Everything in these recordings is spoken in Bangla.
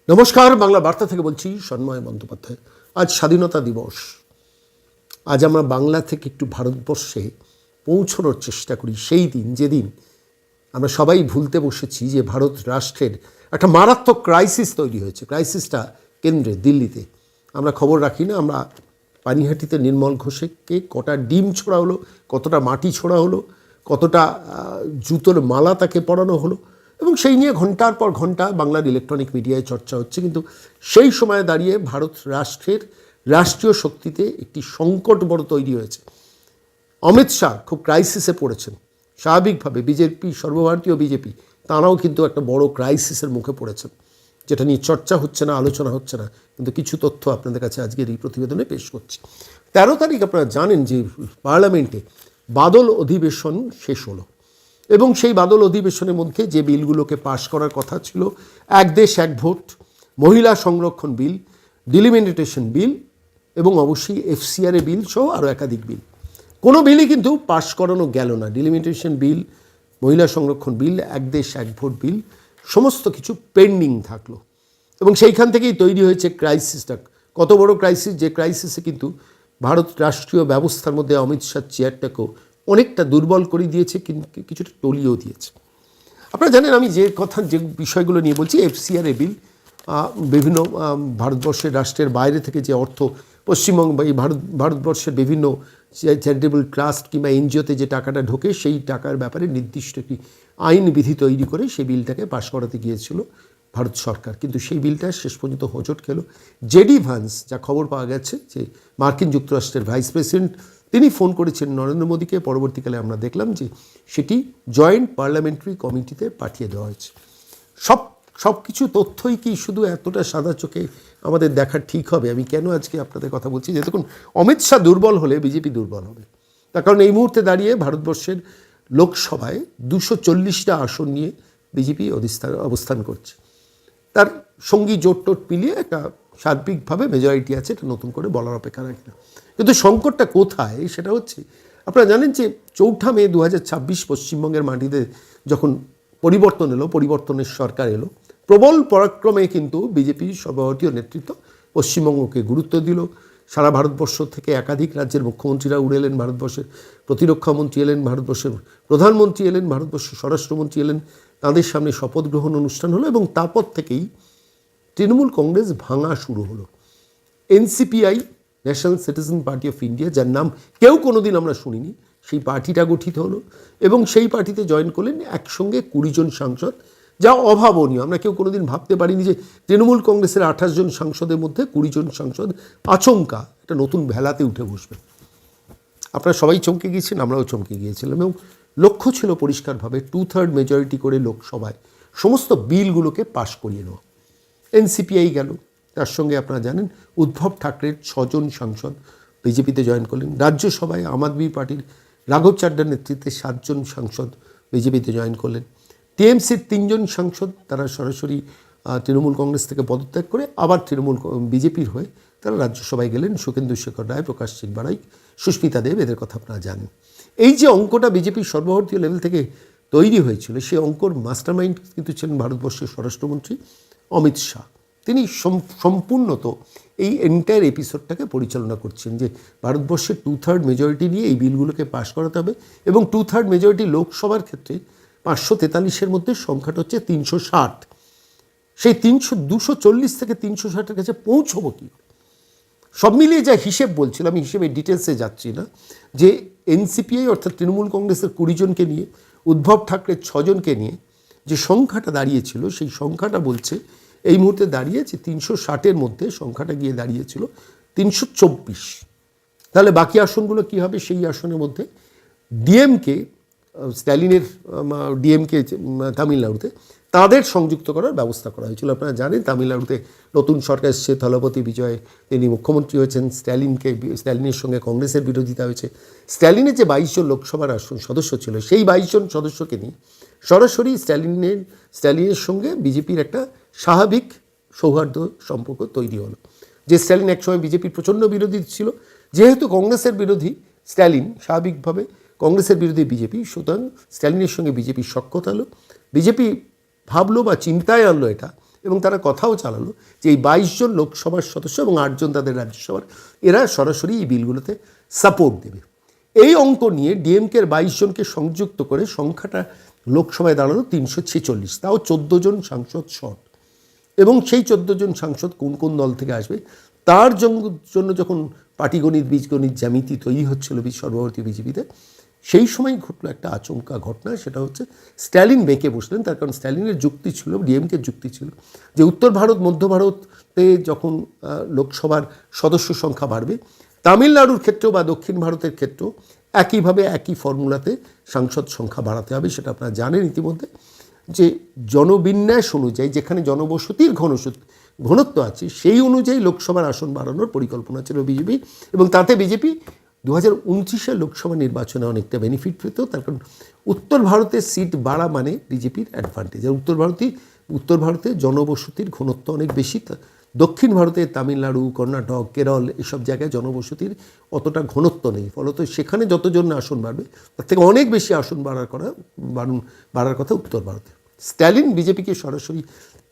নমস্কার, বাংলা বার্তা থেকে বলছি সন্ময় বন্দ্যোপাধ্যায়। আজ স্বাধীনতা দিবস। আজ আমরা বাংলা থেকে একটু ভারতবর্ষে পৌঁছানোর চেষ্টা করি সেই দিন যেদিন আমরা সবাই ভুলতে বসেছি যে ভারত রাষ্ট্রের একটা মারাত্মক ক্রাইসিস তৈরি হয়েছে। ক্রাইসিসটা কেন্দ্রে দিল্লিতে। আমরা খবর রাখি না, আমরা পানিহাটিতে নির্মল ঘোষকে কটা ডিম ছোড়া হলো, কতটা মাটি ছোড়া হলো, কতটা জুতোর মালা তাকে পরানো হলো, এবং সেই নিয়ে ঘন্টার পর ঘন্টা বাংলার ইলেকট্রনিক মিডিয়ায় চর্চা হচ্ছে। কিন্তু সেই সময়ে দাঁড়িয়ে ভারত রাষ্ট্রের রাষ্ট্রীয় শক্তিতে একটি সংকট বড় তৈরি হয়েছে। অমিত শাহ খুব ক্রাইসিসে পড়েছেন। স্বাভাবিকভাবে বিজেপি, সর্বভারতীয় বিজেপি, তাঁরাও কিন্তু একটা বড় ক্রাইসিসের মুখে পড়েছেন, যেটা নিয়ে চর্চা হচ্ছে না, আলোচনা হচ্ছে না। কিন্তু কিছু তথ্য আপনাদের কাছে আজকের এই প্রতিবেদনে পেশ করছি। 13 তারিখ আপনারা জানেন যে পার্লামেন্টে বাদল অধিবেশন শেষ হলো, এবং সেই বাদল অধিবেশনের মধ্যে যে বিলগুলোকে পাশ করার কথা ছিল, এক দেশ এক ভোট, মহিলা সংরক্ষণ বিল, ডিলিমিটেশন বিল, এবং অবশ্যই এফসিআর বিল সহ আরও একাধিক বিল, কোনো বিলই কিন্তু পাশ করানো গেল না। ডিলিমিটেশন বিল, মহিলা সংরক্ষণ বিল, এক দেশ এক ভোট বিল, সমস্ত কিছু পেন্ডিং থাকলো। এবং সেইখান থেকেই তৈরি হয়েছে ক্রাইসিসটা। কত বড় ক্রাইসিস, যে ক্রাইসিসে কিন্তু ভারত রাষ্ট্রীয় ব্যবস্থার মধ্যে অমিত শাহ চেয়ারটাকেও অনেকটা দুর্বল করে দিয়েছে, কিন্তু কিছুটা টলিয়েও দিয়েছে। আপনারা জানেন আমি যে বিষয়গুলো নিয়ে বলছি, এফসিআর বিল, বিভিন্ন ভারতবর্ষের রাষ্ট্রের বাইরে থেকে যে অর্থ পশ্চিমবঙ্গ বা এই ভারতবর্ষের বিভিন্ন চ্যারিটেবল ট্রাস্ট কিংবা এনজিওতে যে টাকাটা ঢোকে, সেই টাকার ব্যাপারে নির্দিষ্ট একটি আইন বিধি তৈরি করে সেই বিলটাকে পাশ করাতে গিয়েছিল ভারত সরকার। কিন্তু সেই বিলটা শেষ পর্যন্ত হোঁচট খেল। জেডি ভান্স, যা খবর পাওয়া গেছে যে মার্কিন যুক্তরাষ্ট্রের ভাইস প্রেসিডেন্ট, তিনি ফোন করেছেন নরেন্দ্র মোদীকে। পরবর্তীকালে আমরা দেখলাম যে সেটি জয়েন্ট পার্লামেন্টারি কমিটিতে পাঠিয়ে দেওয়া হয়েছে। সব কিছু তথ্যই কি শুধু এতটা সাদা চোখে আমাদের দেখা ঠিক হবে? আমি কেন আজকে আপনাদের কথা বলছি, যে দেখুন, অমিত শাহ দুর্বল হলে বিজেপি দুর্বল হবে। তার কারণ এই মুহূর্তে দাঁড়িয়ে ভারতবর্ষের লোকসভায় 240টা আসন নিয়ে বিজেপি অবস্থান করছে। তার সঙ্গী জোট মিলিয়ে একটা সার্বিকভাবে মেজরিটি আছে, এটা নতুন করে বলার অপেক্ষা রাখি না। কিন্তু সংকটটা কোথায় সেটা হচ্ছে, আপনারা জানেন যে 4 মে 2026 পশ্চিমবঙ্গের মাটিতে যখন পরিবর্তন এলো, পরিবর্তনের সরকার এলো, প্রবল পরাক্রমে কিন্তু বিজেপি সর্বভারতীয় নেতৃত্ব পশ্চিমবঙ্গকে গুরুত্ব দিল। সারা ভারতবর্ষ থেকে একাধিক রাজ্যের মুখ্যমন্ত্রীরা উড়ে এলেন, ভারতবর্ষের প্রতিরক্ষামন্ত্রী এলেন, ভারতবর্ষের প্রধানমন্ত্রী এলেন, ভারতবর্ষের স্বরাষ্ট্রমন্ত্রী এলেন, তাদের সামনে শপথ গ্রহণ অনুষ্ঠান হলো, এবং তারপর থেকেই তৃণমূল কংগ্রেস ভাঙা শুরু হলো। NCPI, national citizen party of India, যার নাম কেউ কোনোদিন আমরা শুনিনি, সেই পার্টিটা গঠিত হলো, এবং সেই পার্টিতে জয়েন করলেন একসঙ্গে 20 জন সাংসদ, যা অভাবনীয়। আমরা কেউ কোনোদিন ভাবতে পারিনি যে তৃণমূল কংগ্রেসের 28 জন সাংসদের মধ্যে 20 জন সাংসদ আচমকা একটা নতুন ভেলাতে উঠে বসবে। আপনারা সবাই চমকে গিয়েছেন, আমরাও চমকে গিয়েছিলাম, এবং লক্ষ্য ছিল পরিষ্কারভাবে 2/3 মেজরিটি করে লোকসভায় সমস্ত বিলগুলোকে পাশ করিয়ে নেওয়া। এনসিপিআই গেল, তার সঙ্গে আপনারা জানেন উদ্ধব ঠাকরের 6 জন সাংসদ বিজেপিতে জয়েন করলেন। রাজ্যসভায় আম আদমি পার্টির রাঘব চাড্ডার নেতৃত্বে 7 জন সাংসদ বিজেপিতে জয়েন করলেন। টিএমসির 3 জন সাংসদ তারা সরাসরি তৃণমূল কংগ্রেস থেকে পদত্যাগ করে আবার বিজেপির হয়ে তারা রাজ্যসভায় গেলেন। সুখেন্দু শেখর রায়, প্রকাশ সিং বাড়াই, সুস্মিতা দেব, এদের কথা আপনারা জানেন। এই যে অঙ্কটা বিজেপির সর্বভারতীয় লেভেল থেকে তৈরি হয়েছিল, সেই অঙ্কর মাস্টারমাইন্ড কিন্তু ছিলেন ভারতবর্ষের স্বরাষ্ট্রমন্ত্রী অমিত শাহ। তিনি সম্পূর্ণত এই এন্টায়ার এপিসোডটাকে পরিচালনা করছেন, যে ভারতবর্ষের 2/3 মেজরিটি নিয়ে এই বিলগুলোকে পাশ করাতে হবে, এবং 2/3 মেজরিটি লোকসভার ক্ষেত্রে 543-এর মধ্যে সংখ্যাটা হচ্ছে 360। সেই 240 থেকে 360-এর কাছে পৌঁছবো কি? সব মিলিয়ে যা হিসেব বলছিলাম, আমি হিসেবে ডিটেলসে যাচ্ছি না, যে এনসিপিআই অর্থাৎ তৃণমূল কংগ্রেসের 20 জনকে নিয়ে, উদ্ধব ঠাকরের 6 জনকে নিয়ে যে সংখ্যাটা দাঁড়িয়েছিল, সেই সংখ্যাটা বলছে এই মুহূর্তে দাঁড়িয়ে যে 360-এর মধ্যে সংখ্যাটা গিয়ে দাঁড়িয়েছিল 324। তাহলে বাকি আসনগুলো কী হবে? সেই আসনের মধ্যে ডিএমকে, স্ট্যালিনের ডিএমকে তামিলনাড়ুতে, তাদের সংযুক্ত করার ব্যবস্থা করা হয়েছিল। আপনারা জানেন তামিলনাড়ুতে নতুন সরকার এসছে, থলপতি বিজয়, তিনি মুখ্যমন্ত্রী হয়েছেন। স্ট্যালিনের সঙ্গে কংগ্রেসের বিরোধিতা হয়েছে। স্ট্যালিনের যে 22 জন লোকসভার সদস্য ছিল, সেই 22 জন সদস্যকে নিয়ে সরাসরি স্ট্যালিনের সঙ্গে বিজেপির একটা স্বাভাবিক সৌহার্দ্য সম্পর্ক তৈরি হলো। যে স্ট্যালিন একসময় বিজেপির প্রচণ্ড বিরোধী ছিল, যেহেতু কংগ্রেসের বিরোধী স্ট্যালিন, স্বাভাবিকভাবে কংগ্রেসের বিরোধী বিজেপি, সুতরাং স্ট্যালিনের সঙ্গে বিজেপির সখ্যতা হলো। বিজেপি ভাবলো বা চিন্তায় আনলো এটা এবং তারা কথাও চালালো যে এই 22 জন লোকসভার সদস্য এবং 8 জন তাদের রাজ্যসভার, এরা সরাসরি এই বিলগুলোতে সাপোর্ট দেবে। এই অঙ্ক নিয়ে ডিএমকের 22 জনকে সংযুক্ত করে সংখ্যাটা লোকসভায় দাঁড়ালো 346, তাও 14 জন সাংসদ শর্ট। এবং সেই 14 জন সাংসদ কোন কোন দল থেকে আসবে তার জন্য যখন পাটিগণিত বীজগণিত জ্যামিতি তৈরি হচ্ছিল সর্বভারতীয় বিজেপিতে, সেই সময় ঘটলো একটা আচমকা ঘটনা। সেটা হচ্ছে স্ট্যালিন বেঁকে বসলেন। তার কারণ স্ট্যালিনের যুক্তি ছিল, ডিএমকের যুক্তি ছিল যে উত্তর ভারত মধ্য ভারতে যখন লোকসভার সদস্য সংখ্যা বাড়বে, তামিলনাড়ুর ক্ষেত্রেও বা দক্ষিণ ভারতের ক্ষেত্রেও একইভাবে একই ফর্মুলাতে সাংসদ সংখ্যা বাড়াতে হবে। সেটা আপনারা জানেন ইতিমধ্যে যে জনবিন্যাস অনুযায়ী যেখানে জনবসতির ঘনত্ব আছে সেই অনুযায়ী লোকসভার আসন বাড়ানোর পরিকল্পনা ছিল বিজেপি, এবং তাতে বিজেপি 2029 লোকসভা নির্বাচনে অনেকটা বেনিফিট পেত। তার কারণ উত্তর ভারতের সিট বাড়া মানে বিজেপির অ্যাডভান্টেজ। আর উত্তর ভারতে জনবসতির ঘনত্ব অনেক বেশি। দক্ষিণ ভারতে তামিলনাড়ু, কর্ণাটক, কেরল এসব জায়গায় জনবসতির অতটা ঘনত্ব নেই। ফলত সেখানে যতজন আসন বাড়বে তার থেকে অনেক বেশি আসন বাড়ার কথা উত্তর ভারতে। স্ট্যালিন বিজেপিকে সরাসরি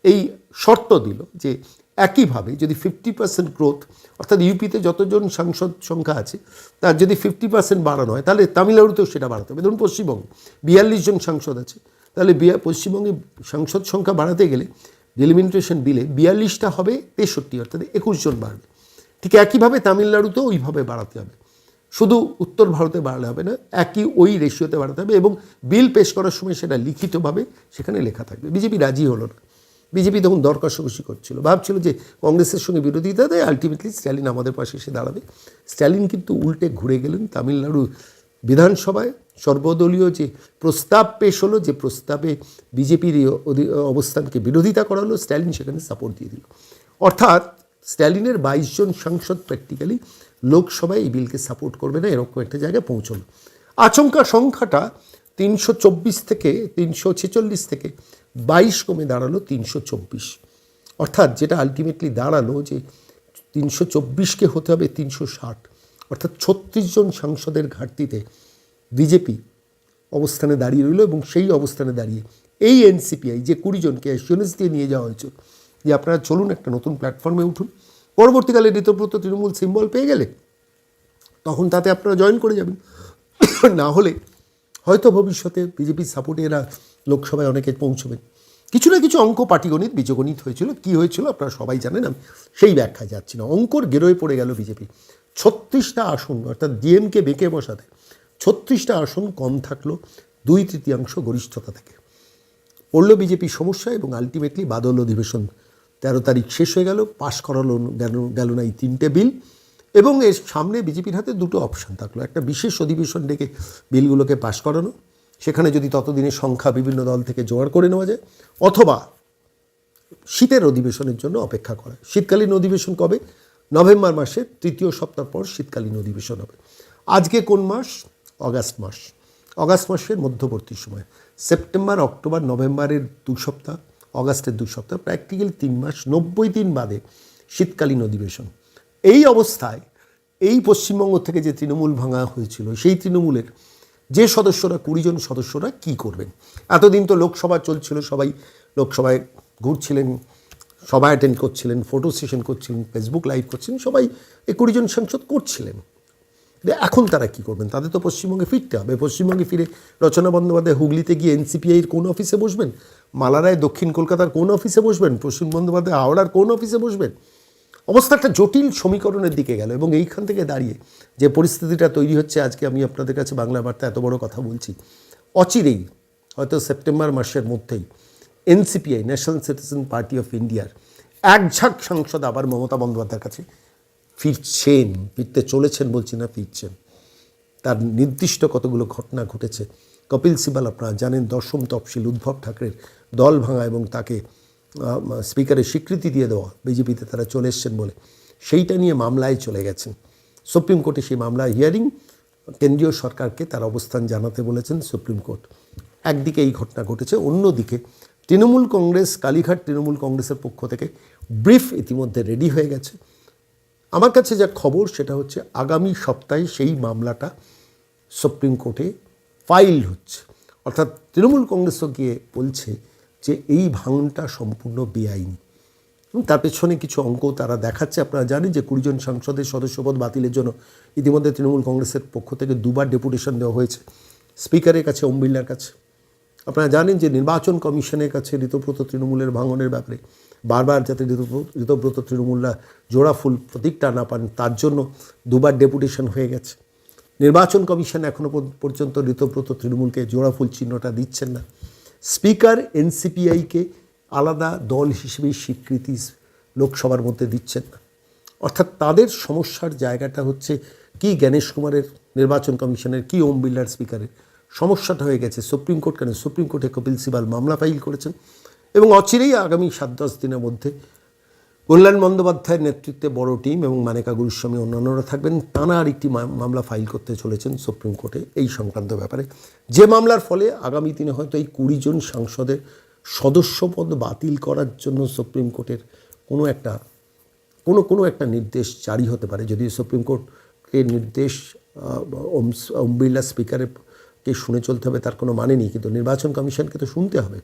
এই শর্ত দিল যে একইভাবে যদি 50% গ্রোথ, অর্থাৎ ইউপিতে যতজন সাংসদ সংখ্যা আছে তার যদি 50% বাড়ানো হয় তাহলে তামিলনাড়ুতেও সেটা বাড়াতে হবে। ধরুন পশ্চিমবঙ্গে 42 জন সাংসদ আছে, তাহলে পশ্চিমবঙ্গে সাংসদ সংখ্যা বাড়াতে গেলে ডিলিমিটেশন বিলে 42টা হবে 63, অর্থাৎ 21 জন বাড়বে। ঠিক একইভাবে তামিলনাড়ুতেও ওইভাবে বাড়াতে হবে। শুধু উত্তর ভারতে বাড়ালে হবে না, একই ওই রেশিওতে বাড়াতে হবে এবং বিল পেশ করার সময় সেটা লিখিতভাবে সেখানে লেখা থাকবে। বিজেপি রাজি হলো না। বিজেপি তখন দর কষাকষি করছিল, ভাবছিল যে কংগ্রেসের সঙ্গে বিরোধিতা দেয়, আলটিমেটলি স্ট্যালিন আমাদের পাশে এসে দাঁড়াবে। স্ট্যালিন কিন্তু উল্টে ঘুরে গেলেন। তামিলনাড়ু বিধানসভায় সর্বদলীয় যে প্রস্তাব পেশ হলো, যে প্রস্তাবে বিজেপির অবস্থানকে বিরোধিতা করা হলো, স্ট্যালিন সেখানে সাপোর্ট দিয়ে দিল। অর্থাৎ স্ট্যালিনের 22 জন সাংসদ প্র্যাকটিক্যালি লোকসভায় এই বিলকে সাপোর্ট করবে না, এরকম একটা জায়গায় পৌঁছলো। আচমকা সংখ্যাটা 324 থেকে 346 থেকে 22 কমে দাঁড়ালো 324। অর্থাৎ যেটা আলটিমেটলি দাঁড়ালো যে 324কে হতে হবে 360, অর্থাৎ 36 জন সাংসদের ঘাটতিতে বিজেপি অবস্থানে দাঁড়িয়ে রইল। এবং সেই অবস্থানে দাঁড়িয়ে এই এনসিপিআই যে 20 জনকে অ্যাসিওরেন্স দিয়ে নিয়ে যাওয়া হয়েছে যে আপনারা চলুন একটা নতুন প্ল্যাটফর্মে উঠুন, পরবর্তীকালে ঋতব্রত তৃণমূল সিম্বল পেয়ে গেলে তখন তাতে আপনারা জয়েন করে যাবেন। না হলে হয়তো ভবিষ্যতে বিজেপির সাপোর্টে এরা লোকসভায় অনেকে পৌঁছবেন। কিছু না কিছু অঙ্ক পাটিগণিত বীজগণিত হয়েছিল। কী হয়েছিল আপনারা সবাই জানেন, আমি সেই ব্যাখ্যায় যাচ্ছি না। অঙ্কর গেরোয় পড়ে গেল বিজেপি। 36টা আসন, অর্থাৎ ডিএমকে বেঁকে বসাতে 36টা আসন কম থাকলো 2/3 গরিষ্ঠতা থেকে। পড়ল বিজেপি সমস্যা এবং আলটিমেটলি বাদল অধিবেশন 13 তারিখ শেষ হয়ে গেল, পাশ করালো গেল না এই 3টে বিল। এবং এর সামনে বিজেপির হাতে দুটো অপশান থাকলো, একটা বিশেষ অধিবেশন ডেকে বিলগুলোকে পাশ করানো, সেখানে যদি ততদিনের সংখ্যা বিভিন্ন দল থেকে জোগাড় করে নেওয়া যায়, অথবা শীতের অধিবেশনের জন্য অপেক্ষা করা। শীতকালীন অধিবেশন কবে? নভেম্বর মাসের 3য় সপ্তাহ পর শীতকালীন অধিবেশন হবে। আজকে কোন মাস? অগাস্ট মাস। অগাস্ট মাসের মধ্যবর্তী সময়, সেপ্টেম্বর, অক্টোবর, নভেম্বরের 2 সপ্তাহ, অগাস্টের 2 সপ্তাহ, প্র্যাকটিক্যালি 3 মাস, 90 দিন বাদে শীতকালীন অধিবেশন। এই অবস্থায় এই পশ্চিমবঙ্গ থেকে যে তৃণমূল ভাঙা হয়েছিল, সেই তৃণমূলের যে সদস্যরা 20 জন সদস্যরা কি করবেন? এতদিন তো লোকসভা চলছিল, সবাই লোকসভায় ঘুরছিলেন, সবাই অ্যাটেন্ড করছিলেন, ফটো সেশন করছিলেন, ফেসবুক লাইভ করছিলেন, সবাই এই 20 জন সাংসদ করছিলেন। এখন তারা কি করবেন? তাদের তো পশ্চিমবঙ্গে ফিরতে হবে। পশ্চিমবঙ্গে ফিরে রচনা বন্দ্যোপাধ্যায় হুগলিতে গিয়ে এনসিপিআইয়ের কোন অফিসে বসবেন? মালা রায় দক্ষিণ কলকাতার কোন অফিসে বসবেন? প্রসূন বন্দ্যোপাধ্যায় হাওড়ার কোন অফিসে বসবেন? অবস্থা একটা জটিল সমীকরণের দিকে গেল। এবং এইখান থেকে দাঁড়িয়ে যে পরিস্থিতিটা তৈরি হচ্ছে, আজকে আমি আপনাদের কাছে বাংলা বার্তা এত বড় কথা বলছি, অচিরেই হয়তো সেপ্টেম্বর মাসের মধ্যেই এনসিপিআই, ন্যাশনাল সিটিজেন পার্টি অফ ইন্ডিয়ার একঝাঁক সাংসদ আবার মমতা বন্দ্যোপাধ্যায়ের কাছে ফিরতে চলেছেন, বলছি না ফিরছেন। তার নির্দিষ্ট কতগুলো ঘটনা ঘটেছে। কপিল সিবাল আপনারা জানেন, 10ম তফসিল, উদ্ধব ঠাকরের দল ভাঙা এবং তাকে স্পিকারের স্বীকৃতি দিয়ে দেওয়া, বিজেপিতে তারা চলে এসছেন বলে, সেইটা নিয়ে মামলায় চলে গেছেন সুপ্রিম কোর্টে। সেই মামলা হিয়ারিং, কেন্দ্রীয় সরকারকে তার অবস্থান জানাতে বলেছেন সুপ্রিম কোর্ট। একদিকে এই ঘটনা ঘটেছে, অন্যদিকে তৃণমূল কংগ্রেস, কালীঘাট তৃণমূল কংগ্রেসের পক্ষ থেকে ব্রিফ ইতিমধ্যে রেডি হয়ে গেছে। আমার কাছে যা খবর সেটা হচ্ছে আগামী সপ্তাহে সেই মামলাটা সুপ্রিম কোর্টে ফাইল হচ্ছে। অর্থাৎ তৃণমূল কংগ্রেসও গিয়ে বলছে যে এই ভাঙনটা সম্পূর্ণ বেআইনি। তার পেছনে কিছু অঙ্ক তারা দেখাচ্ছে। আপনারা জানেন যে 20 জন সাংসদের সদস্যপদ বাতিলের জন্য ইতিমধ্যে তৃণমূল কংগ্রেসের পক্ষ থেকে 2বার ডেপুটেশন দেওয়া হয়েছে স্পিকারের কাছে, ওম বিড়লার কাছে। আপনারা জানেন যে নির্বাচন কমিশনের কাছে ঋতব্রত তৃণমূলের ভাঙনের ব্যাপারে বারবার যাতে ঋতব্রত তৃণমূলরা জোড়া ফুল প্রতীকটা না পান তার জন্য 2বার ডেপুটেশন হয়ে গেছে। নির্বাচন কমিশন এখনও পর্যন্ত ঋতব্রত তৃণমূলকে জোড়া ফুল চিহ্নটা দিচ্ছেন না। স্পিকার এনসিপিআইকে আলাদা দল হিসেবে স্বীকৃতি লোকসভার মধ্যে দিচ্ছেন না। অর্থাৎ তাদের সমস্যার জায়গাটা হচ্ছে কি জ্ঞানেশ কুমারের নির্বাচন কমিশনের, কি ওম বিড়লার স্পিকারের। সমস্যাটা হয়ে গেছে সুপ্রিম কোর্ট। কেন সুপ্রিম কোর্টে কপিল সিবাল মামলা ফাইল করেছেন এবং অচিরেই আগামী 7-10 দিনের মধ্যে কল্যাণ বন্দ্যোপাধ্যায়ের নেতৃত্বে বড় টিম এবং মানেকা গুরুস্বামী অন্যান্যরা থাকবেন, তাঁরা আরেকটি মামলা ফাইল করতে চলেছেন সুপ্রিম কোর্টে এই সংক্রান্ত ব্যাপারে, যে মামলার ফলে আগামী দিনে হয়তো এই 20 জন সাংসদের সদস্যপদ বাতিল করার জন্য সুপ্রিম কোর্টের কোনো একটা নির্দেশ জারি হতে পারে। যদিও সুপ্রিম কোর্টের নির্দেশ ওম বিড়লা স্পিকারকে শুনে চলতে হবে তার কোনো মানে নেই, কিন্তু নির্বাচন কমিশনকে তো শুনতে হবে।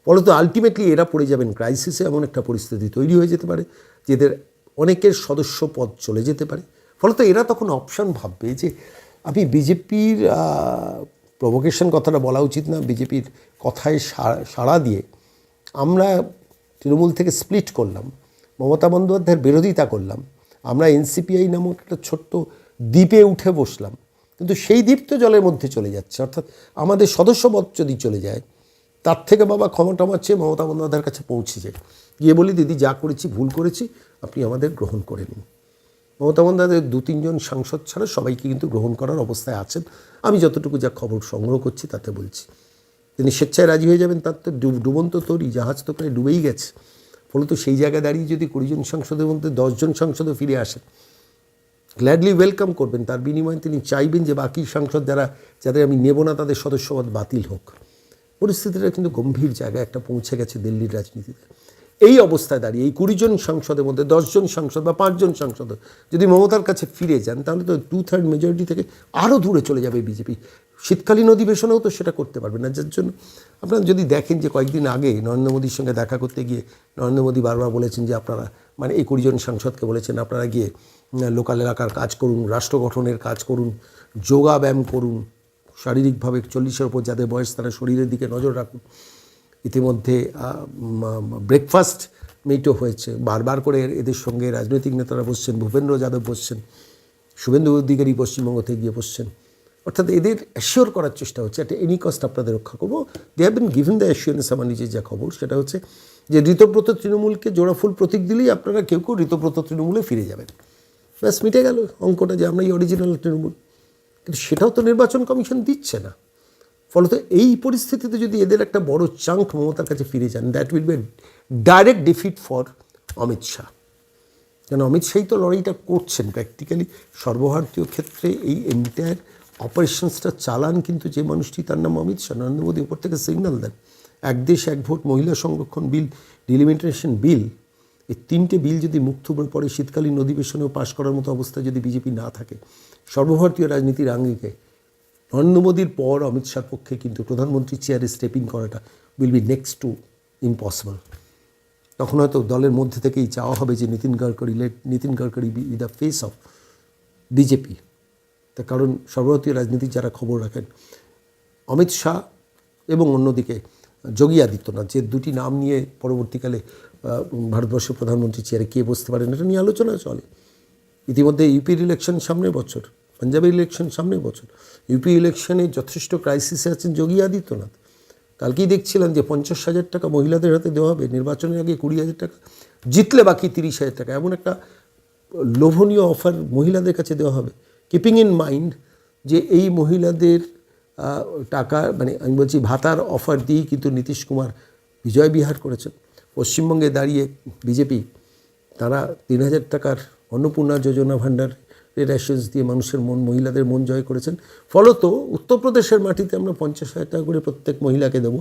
ফলত আলটিমেটলি এরা পড়ে যাবেন ক্রাইসিসে। এমন একটা পরিস্থিতি তৈরি হয়ে যেতে পারে যে এদের অনেকের সদস্য পদ চলে যেতে পারে। ফলত এরা তখন অপশান ভাববে যে আমি বিজেপির প্রভোকেশন কথাটা বলা উচিত না, বিজেপির কথায় সাড়া দিয়ে আমরা তৃণমূল থেকে স্প্লিট করলাম, মমতা বন্দ্যোপাধ্যায়ের বিরোধিতা করলাম, আমরা এনসিপিআই নামক একটা ছোট্ট দ্বীপে উঠে বসলাম, কিন্তু সেই দ্বীপ তো জলের মধ্যে চলে যাচ্ছে। অর্থাৎ আমাদের সদস্যপদ যদি চলে যায় তার থেকে বাবা ক্ষমা টমার চেয়ে মমতা বন্দ্যোপাধ্যায়ের কাছে পৌঁছে যায়, গিয়ে বলি দিদি যা করেছি ভুল করেছি, আপনি আমাদের গ্রহণ করে নিন। মমতা বন্দ্যোপাধ্যায়ের 2-3 জন সাংসদ ছাড়া সবাইকে কিন্তু গ্রহণ করার অবস্থায় আছেন। আমি যতটুকু যা খবর সংগ্রহ করছি তাতে বলছি তিনি স্বেচ্ছায় রাজি হয়ে যাবেন। তার তো ডুবন্ত তৈরি, জাহাজ তো প্রায় ডুবেই গেছে। ফলত সেই জায়গায় দাঁড়িয়ে যদি 20 জন সাংসদের মধ্যে 10 জন সাংসদও ফিরে আসেন, গ্ল্যাডলি ওয়েলকাম করবেন। তার বিনিময়ে তিনি চাইবেন যে বাকি সাংসদ যাদের আমি নেব না তাদের সদস্যপদ বাতিল হোক। পরিস্থিতিটা কিন্তু গম্ভীর জায়গায় একটা পৌঁছে গেছে দিল্লির রাজনীতিতে। এই অবস্থায় দাঁড়িয়ে এই 20 জন সাংসদের মধ্যে 10 জন সাংসদ বা 5 জন সাংসদ যদি মমতার কাছে ফিরে যান, তাহলে তো 2/3 মেজরিটি থেকে আরও দূরে চলে যাবে বিজেপি। শীতকালীন অধিবেশনেও তো সেটা করতে পারবে না। যার জন্য আপনারা যদি দেখেন যে কয়েকদিন আগে নরেন্দ্র মোদীর সঙ্গে দেখা করতে গিয়ে নরেন্দ্র মোদী বারবার বলেছেন যে আপনারা, মানে এই 20 জন সাংসদকে বলেছেন আপনারা গিয়ে লোকাল এলাকার কাজ করুন, রাষ্ট্র গঠনের কাজ করুন, যোগা ব্যায়াম করুন, শারীরিকভাবে 40-এর ওপর যাদের বয়স তারা শরীরের দিকে নজর রাখুন। ইতিমধ্যে ব্রেকফাস্ট মিটও হয়েছে, বারবার করে এদের সঙ্গে রাজনৈতিক নেতারা বসছেন, ভূপেন্দ্র যাদব বসছেন, শুভেন্দু অধিকারী পশ্চিমবঙ্গ থেকে গিয়ে বসছেন। অর্থাৎ এদের অ্যাসিওর করার চেষ্টা হচ্ছে একটা এনি কস্ট আপনাদের রক্ষা করবো। They have been given the assurance. আমার নিজের যা খবর সেটা হচ্ছে যে ঋতব্রত তৃণমূলকে জোড়াফুল প্রতীক দিলেই আপনারা কেউ ঋতব্রত তৃণমূলে ফিরে যাবেন, ব্যাস মিটে গেল অঙ্কটা যে আমরা এই অরিজিনাল তৃণমূল। কিন্তু সেটাও তো নির্বাচন কমিশন দিচ্ছে না। ফলত এই পরিস্থিতিতে যদি এদের একটা বড় চাঙ্ক মমতার কাছে ফিরে যান, that will be direct defeat for Amit Shah. কেন অমিত শাহই তো লড়াইটা করছেন প্র্যাকটিক্যালি সর্বভারতীয় ক্ষেত্রে। এই এন্টায়ার অপারেশনসটা চালান কিন্তু যে মানুষটি, তার নাম অমিত শাহ। নরেন্দ্র মোদী উপর থেকে সিগন্যাল দেন, এক দেশ এক ভোট, মহিলা সংরক্ষণ বিল, ডিলিমিটেশন বিল, এই 3টে বিল যদি মুখ থুবড়ে পড়ে শীতকালীন অধিবেশনেও পাশ করার মতো অবস্থা যদি বিজেপি না থাকে, সর্বভারতীয় রাজনীতির আঙ্গিকে নরেন্দ্র মোদীর পর অমিত শাহর পক্ষে কিন্তু প্রধানমন্ত্রী চেয়ারে স্টেপিং করাটা will be next to impossible. তখন হয়তো দলের মধ্যে থেকেই চাওয়া হবে যে Nitin Gadkari B the face of BJP. তার কারণ সর্বভারতীয় রাজনীতির যারা খবর রাখেন, অমিত শাহ এবং অন্যদিকে যোগী আদিত্যনাথ, যে 2টি নাম নিয়ে পরবর্তীকালে ভারতবর্ষের প্রধানমন্ত্রী চেয়ারে কে বসতে পারেন এটা নিয়ে আলোচনা চলে। ইতিমধ্যে ইউপির ইলেকশন সামনের বছর, পাঞ্জাবের ইলেকশন সামনের বছর। ইউপি ইলেকশনে যথেষ্ট ক্রাইসিসে আছেন যোগী আদিত্যনাথ। কালকেই দেখছিলাম যে 50,000 টাকা মহিলাদের হাতে দেওয়া হবে, নির্বাচনের আগে 20,000 টাকা, জিতলে বাকি 30,000 টাকা, এমন একটা লোভনীয় অফার মহিলাদের কাছে দেওয়া হবে। কিপিং ইন মাইন্ড যে এই মহিলাদের টাকা, মানে আমি বলছি ভাতার অফার দিয়েই কিন্তু নীতিশ কুমার বিজয় বিহার করেছেন। পশ্চিমবঙ্গে দাঁড়িয়ে বিজেপি তারা 3,000 টাকার অন্নপূর্ণা যোজনা ভাণ্ডার রেশনস দিয়ে মানুষের মন, মহিলাদের মন জয় করেছেন। ফলত উত্তরপ্রদেশের মাটিতে আমরা 50,000 টাকা করে প্রত্যেক মহিলাকে দেবো,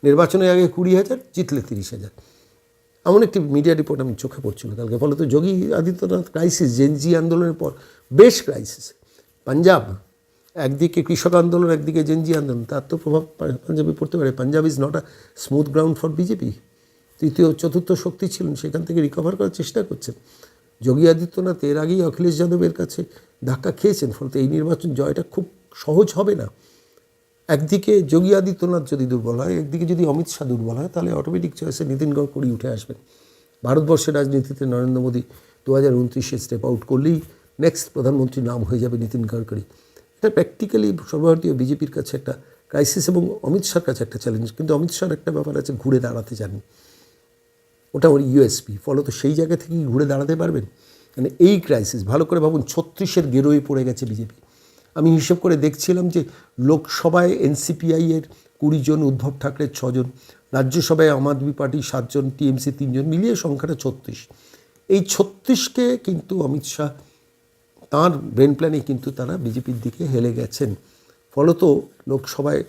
নির্বাচনের আগে 20,000, জিতলে 30,000। এমন একটি মিডিয়া রিপোর্ট আমি চোখে পড়ছিল কালকে। ফলত যোগী আদিত্যনাথ ক্রাইসিস, জেনজি আন্দোলনের পর বেশ ক্রাইসিস। পাঞ্জাব একদিকে কৃষক আন্দোলন, একদিকে জেনজি আন্দোলন, তার তো প্রভাব পাঞ্জাবে পড়তে পারে। Punjab is not a smooth ground for BJP. তৃতীয় চতুর্থ শক্তি ছিলেন, সেখান থেকে রিকভার করার চেষ্টা করছেন। যোগী আদিত্যনাথ এর আগেই অখিলেশ যাদবের কাছে ধাক্কা খেয়েছেন, ফলে এই নির্বাচন জয়টা খুব সহজ হবে না। একদিকে যোগী আদিত্যনাথ যদি দুর্বল হয়, একদিকে যদি অমিত শাহ দুর্বল হয়, তাহলে অটোমেটিক চয়েসে নীতিন গডকরি উঠে আসবেন। ভারতবর্ষের রাজনীতিতে নরেন্দ্র মোদী 2029 স্টেপ আউট করলেই নেক্সট প্রধানমন্ত্রীর নাম হয়ে যাবে নীতিন গডকরি। এটা প্র্যাকটিক্যালি সর্বভারতীয় বিজেপির কাছে একটা ক্রাইসিস এবং অমিত শাহর কাছে একটা চ্যালেঞ্জ। কিন্তু অমিত শাহর একটা ব্যাপার আছে, ঘুরে দাঁড়াতে জানেন, ওটা ওর ইউএসপি। ফলত সেই জায়গা থেকেই ঘুরে দাঁড়াতে পারবেন। মানে এই ক্রাইসিস ভালো করে ভাবুন, 36-এর গেরোয় পড়ে গেছে বিজেপি। আমি হিসেব করে দেখছিলাম যে লোকসভায় এনসিপিআইয়ের 20 জন, উদ্ধব ঠাকরের 6 জন, রাজ্যসভায় আম আদমি পার্টি 7 জন, টিএমসি 3 জন, মিলিয়ে সংখ্যাটা 36। এই 36কে কিন্তু অমিত শাহ তাঁর ব্রেন প্ল্যানে কিন্তু তারা বিজেপির দিকে হেলে গেছেন। ফলত লোকসভায়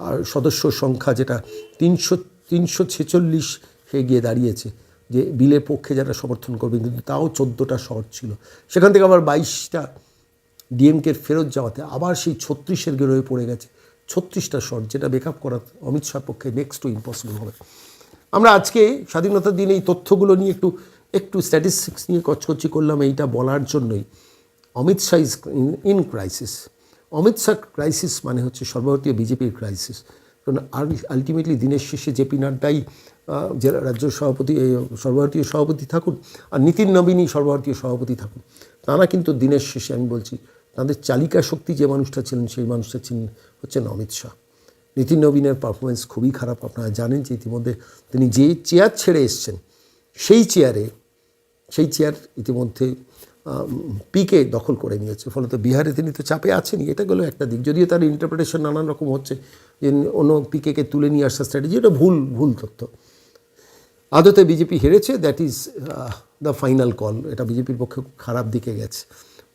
আর সদস্য সংখ্যা যেটা 346 হয়ে গিয়ে দাঁড়িয়েছে, যে বিলের পক্ষে যারা সমর্থন করবেন, কিন্তু তাও 14টা শর্ট ছিল। সেখান থেকে আবার 22টা ডিএমকের ফেরত যাওয়াতে আবার সেই 36-এর গেরোয় পড়ে গেছে। 36টা শর্ট, যেটা বেকআপ করা অমিত শাহর পক্ষে নেক্সট টু ইম্পসিবল হবে। আমরা আজকে স্বাধীনতার দিনে এই তথ্যগুলো নিয়ে একটু স্ট্যাটিস্টিক্স নিয়ে কচকচি করলাম, এইটা বলার জন্যই। Amit Shah is in crisis. Amit Shah crisis মানে হচ্ছে সর্বভারতীয় বিজেপির ক্রাইসিস। কারণ আলটিমেটলি দিনের শেষে জেপি নাড্ডাই জেলা রাজ্য সভাপতি, সর্বভারতীয় সভাপতি থাকুন, আর নীতিন নবীনই সর্বভারতীয় সভাপতি থাকুন, তারা কিন্তু দিনের শেষে, আমি বলছি, তাদের চালিকা শক্তি যে মানুষটা ছিলেন, সেই মানুষটা ছিলেন হচ্ছেন অমিত শাহ। নীতিন নবীনের পারফরমেন্স খুবই খারাপ। আপনারা জানেন যে ইতিমধ্যে তিনি যে চেয়ার ছেড়ে এসছেন, সেই চেয়ার ইতিমধ্যে পিকে দখল করে নিয়েছে। ফলত বিহারে তিনি তো চাপে আছেনই, এটা গেল একটা দিক। যদিও তার ইন্টারপ্রিটেশন নানান রকম হচ্ছে, যে অন্য পিকেকে তুলে নিয়ে আসার স্ট্র্যাটেজি, এটা ভুল তথ্য। আদতে বিজেপি হেরেছে, that is the final call. এটা বিজেপির পক্ষে খারাপ দিকে গেছে।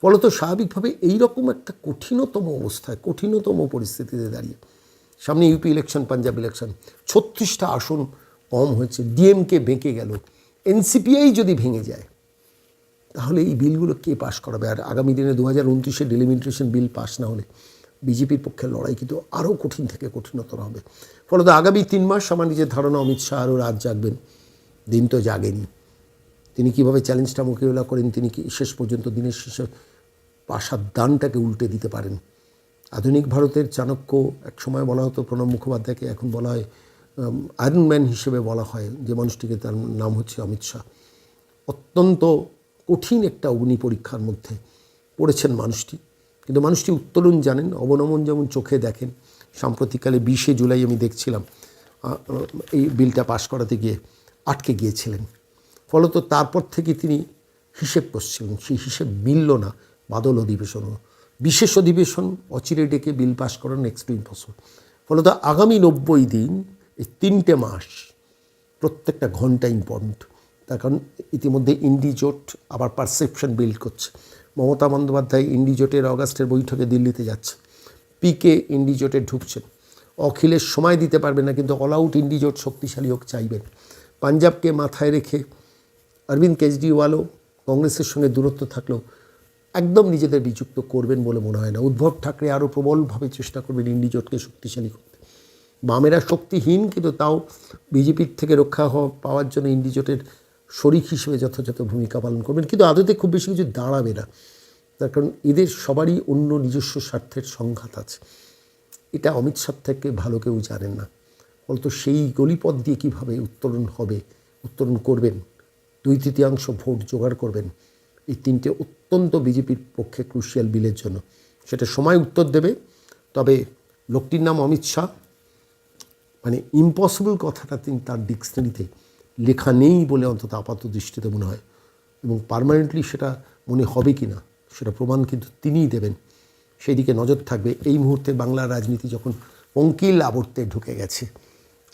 ফলত স্বাভাবিকভাবে এইরকম একটা কঠিনতম অবস্থায়, কঠিনতম পরিস্থিতিতে দাঁড়িয়ে, সামনে ইউপি ইলেকশন, পাঞ্জাব ইলেকশন, 36টা আসন কম হয়েছে, ডিএমকে বেঁকে গেল, এনসিপিআই যদি ভেঙে যায়, তাহলে এই বিলগুলো কে পাস করাবে? আর আগামী দিনে 2029-এ ডিলিমিটেশন বিল পাস না হলে বিজেপির পক্ষে লড়াই কিন্তু আরও কঠিন থেকে কঠিনতর হবে। ফলত আগামী 3 মাস আমার নিজের ধারণা অমিত শাহ আরও রাত জাগবেন, দিন তো জাগেনি। তিনি কীভাবে চ্যালেঞ্জটা মোকাবিলা করেন, তিনি কি শেষ পর্যন্ত দিনের শেষে পাশার দানটাকে উল্টে দিতে পারেন। আধুনিক ভারতের চাণক্য একসময় বলা হতো প্রণব মুখোপাধ্যায়কে, এখন বলা হয় আয়রন ম্যান হিসেবে বলা হয় যে মানুষটিকে, তার নাম হচ্ছে অমিত শাহ। অত্যন্ত কঠিন একটা অগ্নি পরীক্ষার মধ্যে পড়েছেন মানুষটি, কিন্তু মানুষটি উত্তরণ জানেন, অবনমন যেমন চোখে দেখেন। সাম্প্রতিককালে 20শে জুলাই আমি দেখছিলাম এই বিলটা পাশ করাতে গিয়ে আটকে গিয়েছিলেন। ফলত তারপর থেকে তিনি হিসেব করছিলেন, সেই হিসেব মিলল না। বাদল অধিবেশনও, বিশেষ অধিবেশন অচিরে ডেকে বিল পাস করা নেক্সট টু ইম্পসিবল। ফলত আগামী 90 দিন, এই 3টে মাস, প্রত্যেকটা ঘন্টা ইম্পর্টেন্ট। তার কারণ ইতিমধ্যে ইন্ডিজোট আবার পারসেপশন বিল্ড করছে। মমতা বন্দ্যোপাধ্যায় ইন্ডিজোটের অগাস্টের বৈঠকে দিল্লিতে যাচ্ছে, পিকে ইন্ডিজোটে ঢুকছেন। অখিলেশ সময় দিতে পারবে না, কিন্তু অল আউট ইন্ডিজোট শক্তিশালী হোক চাইবেন। পাঞ্জাবকে মাথায় রেখে অরবিন্দ কেজরিওয়ালও কংগ্রেসের সঙ্গে দূরত্ব থাকলেও একদম নিজেদের বিযুক্ত করবেন বলে মনে হয় না। উদ্ধব ঠাকরে আরও প্রবলভাবে চেষ্টা করবেন ইন্ডিজোটকে শক্তিশালী করতে। বামেরা শক্তিহীন, কিন্তু তাও বিজেপির থেকে রক্ষা পাওয়ার জন্য ইন্ডিজোটের শরিক হিসেবে যথাযথ ভূমিকা পালন করবেন, কিন্তু আদতে খুব বেশি কিছু দাঁড়াবে না। তার কারণ এদের সবারই অন্য নিজস্ব স্বার্থের সংঘাত আছে। এটা অমিত শাহ থেকে ভালো কেউ জানেন না। বলতো সেই গলিপথ দিয়ে কীভাবে উত্তরণ করবেন, 2/3 ভোট জোগাড় করবেন, এই 3টে অত্যন্ত বিজেপির পক্ষে ক্রুশিয়াল বিলের জন্য। সেটা সময় উত্তর দেবে। তবে লোকটির নাম অমিত শাহ, মানে ইম্পসিবল কথাটা তিনি তার ডিকশনারিতে লেখা নেই বলে অন্তত আপাত দৃষ্টিতে মনে হয়, এবং পার্মানেন্টলি সেটা মনে হবে কি না সেটা প্রমাণ কিন্তু তিনিই দেবেন। সেই দিকে নজর থাকবে। এই মুহূর্তে বাংলার রাজনীতি যখন পঙ্কিল আবর্তে ঢুকে গেছে,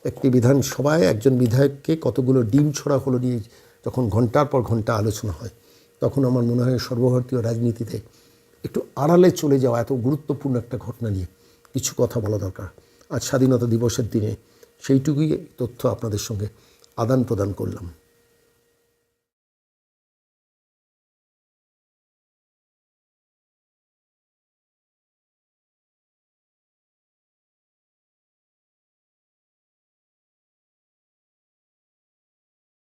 একটি বিধানসভায় একজন বিধায়ককে কতগুলো ডিম ছোড়া হলো নিয়ে যখন ঘন্টার পর ঘন্টা আলোচনা হয়, তখন আমার মনে হয় সর্বভারতীয় রাজনীতিতে একটু আড়ালে চলে যাওয়া এত গুরুত্বপূর্ণ একটা ঘটনা নিয়ে কিছু কথা বলা দরকার। আজ স্বাধীনতা দিবসের দিনে সেইটুকুই তথ্য আপনাদের সঙ্গে আদান প্রদান করলাম।